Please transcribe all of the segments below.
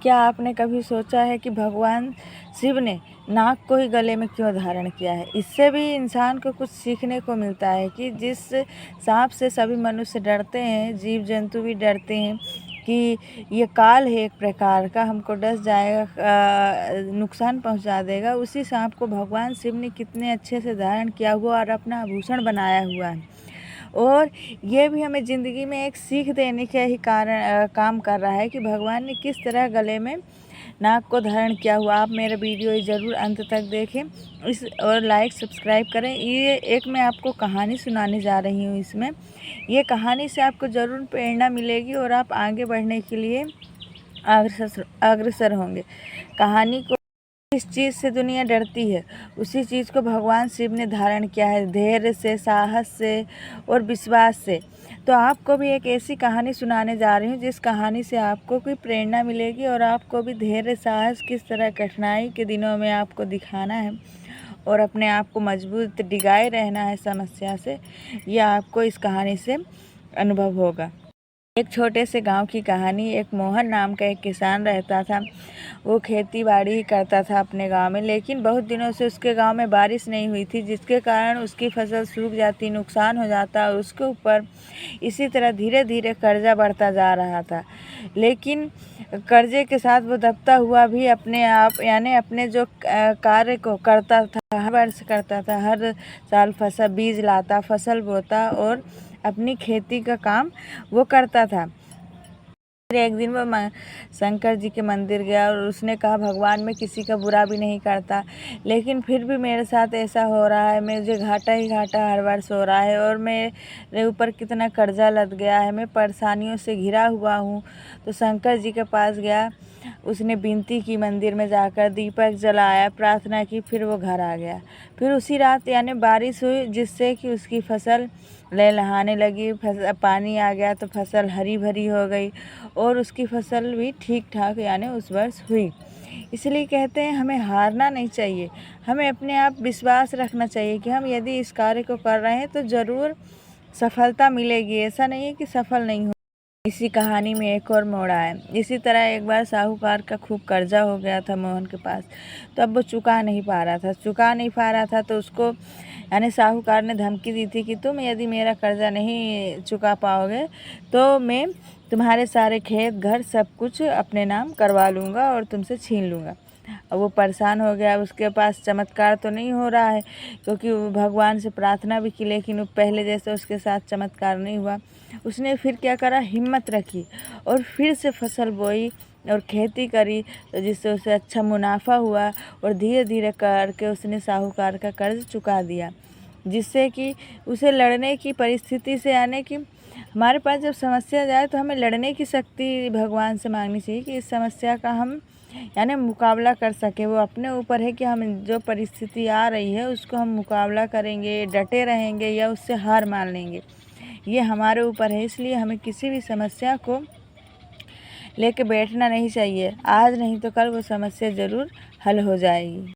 क्या आपने कभी सोचा है कि भगवान शिव ने नाग को ही गले में क्यों धारण किया है? इससे भी इंसान को कुछ सीखने को मिलता है कि जिस सांप से सभी मनुष्य डरते हैं, जीव जंतु भी डरते हैं कि ये काल है एक प्रकार का, हमको डस जाएगा, नुकसान पहुंचा देगा। उसी सांप को भगवान शिव ने कितने अच्छे से धारण किया हुआ और अपना आभूषण बनाया हुआ है। और ये भी हमें ज़िंदगी में एक सीख देने का ही काम कर रहा है कि भगवान ने किस तरह गले में नाग को धारण किया हुआ। आप मेरा वीडियो ज़रूर अंत तक देखें और लाइक सब्सक्राइब करें। ये एक मैं आपको कहानी सुनाने जा रही हूँ। इसमें ये कहानी से आपको ज़रूर प्रेरणा मिलेगी और आप आगे बढ़ने के लिए अग्रसर होंगे। कहानी को जिस चीज़ से दुनिया डरती है उसी चीज़ को भगवान शिव ने धारण किया है, धैर्य से, साहस से और विश्वास से। तो आपको भी एक ऐसी कहानी सुनाने जा रही हूँ जिस कहानी से आपको कोई प्रेरणा मिलेगी और आपको भी धैर्य, साहस किस तरह कठिनाई के दिनों में आपको दिखाना है और अपने आप को मजबूत डिगाए रहना है समस्या से। यह आपको इस कहानी से अनुभव होगा। एक छोटे से गांव की कहानी। एक मोहन नाम का एक किसान रहता था। वो खेती बाड़ी ही करता था अपने गांव में, लेकिन बहुत दिनों से उसके गांव में बारिश नहीं हुई थी, जिसके कारण उसकी फसल सूख जाती, नुकसान हो जाता और उसके ऊपर इसी तरह धीरे धीरे कर्जा बढ़ता जा रहा था। लेकिन कर्जे के साथ वो दबता हुआ भी अपने आप यानी अपने जो कार्य को करता था, हर वर्ष करता था, हर साल फसल बीज लाता, फसल बोता और अपनी खेती का काम वो करता था। फिर एक दिन वो शंकर जी के मंदिर गया और उसने कहा, भगवान मैं किसी का बुरा भी नहीं करता, लेकिन फिर भी मेरे साथ ऐसा हो रहा है, मुझे घाटा ही घाटा हर वर्ष हो रहा है और मेरे ऊपर कितना कर्जा लद गया है, मैं परेशानियों से घिरा हुआ हूँ। तो शंकर जी के पास गया, उसने विनती की, मंदिर में जाकर दीपक जलाया, प्रार्थना की, फिर वो घर आ गया। फिर उसी रात यानी बारिश हुई, जिससे कि उसकी फसल लहलहाने लगी, पानी आ गया तो फसल हरी भरी हो गई और उसकी फसल भी ठीक ठाक यानी उस वर्ष हुई। इसलिए कहते हैं हमें हारना नहीं चाहिए, हमें अपने आप विश्वास रखना चाहिए कि हम यदि इस कार्य को कर रहे हैं तो ज़रूर सफलता मिलेगी। ऐसा नहीं है कि सफल नहीं हो। इसी कहानी में एक और मोड़ आया। इसी तरह एक बार साहूकार का खूब कर्जा हो गया था मोहन के पास। तो अब वो चुका नहीं पा रहा था तो उसको यानी साहूकार ने धमकी दी थी कि तुम यदि मेरा कर्जा नहीं चुका पाओगे तो मैं तुम्हारे सारे खेत, घर, सब कुछ अपने नाम करवा लूँगा और तुमसे छीन लूँगा। अब वो परेशान हो गया। उसके पास चमत्कार तो नहीं हो रहा है, क्योंकि वो भगवान से प्रार्थना भी की, लेकिन वो पहले जैसे उसके साथ चमत्कार नहीं हुआ। उसने फिर क्या करा, हिम्मत रखी और फिर से फसल बोई और खेती करी, तो जिससे उसे अच्छा मुनाफा हुआ और धीरे धीरे करके उसने साहूकार का कर्ज चुका दिया। जिससे कि उसे लड़ने की परिस्थिति से, यानी कि हमारे पास जब समस्या जाए तो हमें लड़ने की शक्ति भगवान से मांगनी चाहिए कि इस समस्या का हम यानी मुकाबला कर सके। वो अपने ऊपर है कि हम जो परिस्थिति आ रही है उसको हम मुकाबला करेंगे, डटे रहेंगे या उससे हार मान लेंगे, ये हमारे ऊपर है। इसलिए हमें किसी भी समस्या को लेके बैठना नहीं चाहिए। आज नहीं तो कल वो समस्या ज़रूर हल हो जाएगी।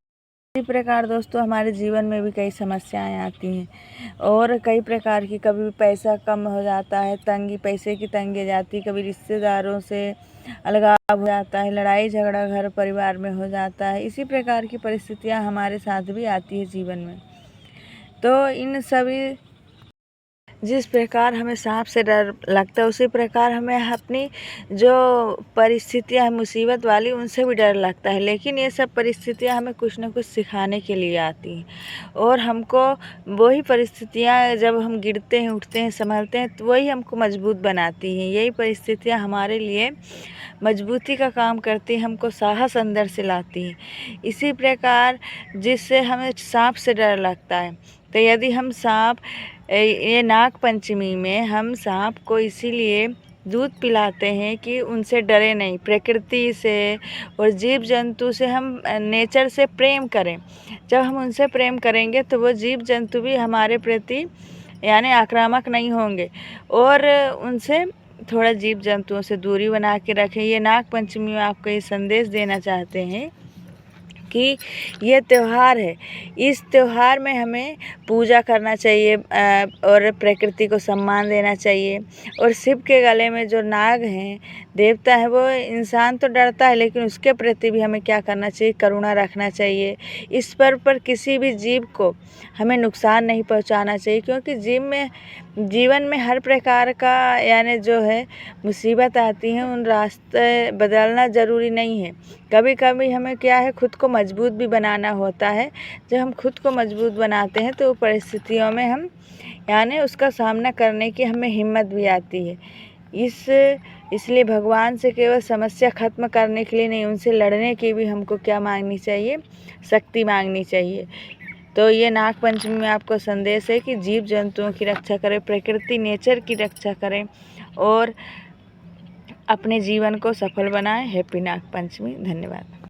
इसी प्रकार दोस्तों हमारे जीवन में भी कई समस्याएं आती हैं और कई प्रकार की, कभी पैसा कम हो जाता है, पैसे की तंगी जाती, कभी रिश्तेदारों से अलगाव हो जाता है, लड़ाई झगड़ा घर परिवार में हो जाता है। इसी प्रकार की परिस्थितियां हमारे साथ भी आती है जीवन में। तो इन सभी, जिस प्रकार हमें सांप से डर लगता है उसी प्रकार हमें अपनी जो परिस्थितियां हैं मुसीबत वाली, उनसे भी डर लगता है। लेकिन ये सब परिस्थितियां हमें कुछ न कुछ सिखाने के लिए आती हैं और हमको वही परिस्थितियां, जब हम गिरते हैं, उठते हैं, संभलते हैं, तो वही हमको मजबूत बनाती हैं। यही परिस्थितियां हमारे लिए मजबूती का काम करती हैं, हमको साहस अंदर से लाती हैं। इसी प्रकार जिससे हमें सांप से डर लगता है, तो यदि हम सांप, ये नाग पंचमी में हम सांप को इसीलिए दूध पिलाते हैं कि उनसे डरे नहीं, प्रकृति से और जीव जंतु से हम नेचर से प्रेम करें। जब हम उनसे प्रेम करेंगे तो वो जीव जंतु भी हमारे प्रति यानी आक्रामक नहीं होंगे और उनसे थोड़ा जीव जंतुओं से दूरी बना के रखें। ये नाग पंचमी में आपको ये संदेश देना चाहते हैं कि ये त्यौहार है, इस त्यौहार में हमें पूजा करना चाहिए और प्रकृति को सम्मान देना चाहिए। और शिव के गले में जो नाग हैं, देवता है वो इंसान तो डरता है, लेकिन उसके प्रति भी हमें क्या करना चाहिए, करुणा रखना चाहिए। ईश्वर पर किसी भी जीव को हमें नुकसान नहीं पहुंचाना चाहिए, क्योंकि जीवन में हर प्रकार का यानी जो है मुसीबत आती है, उन रास्ते बदलना ज़रूरी नहीं है। कभी कभी हमें क्या है, खुद को मजबूत भी बनाना होता है। जब हम खुद को मजबूत बनाते हैं तो परिस्थितियों में हम यानी उसका सामना करने की हमें हिम्मत भी आती है। इसलिए भगवान से केवल समस्या खत्म करने के लिए नहीं, उनसे लड़ने की भी हमको क्या मांगनी चाहिए, शक्ति मांगनी चाहिए। तो ये नाग पंचमी में आपको संदेश है कि जीव जंतुओं की रक्षा करें, प्रकृति नेचर की रक्षा करें और अपने जीवन को सफल बनाएं। हैप्पी नाग पंचमी। धन्यवाद।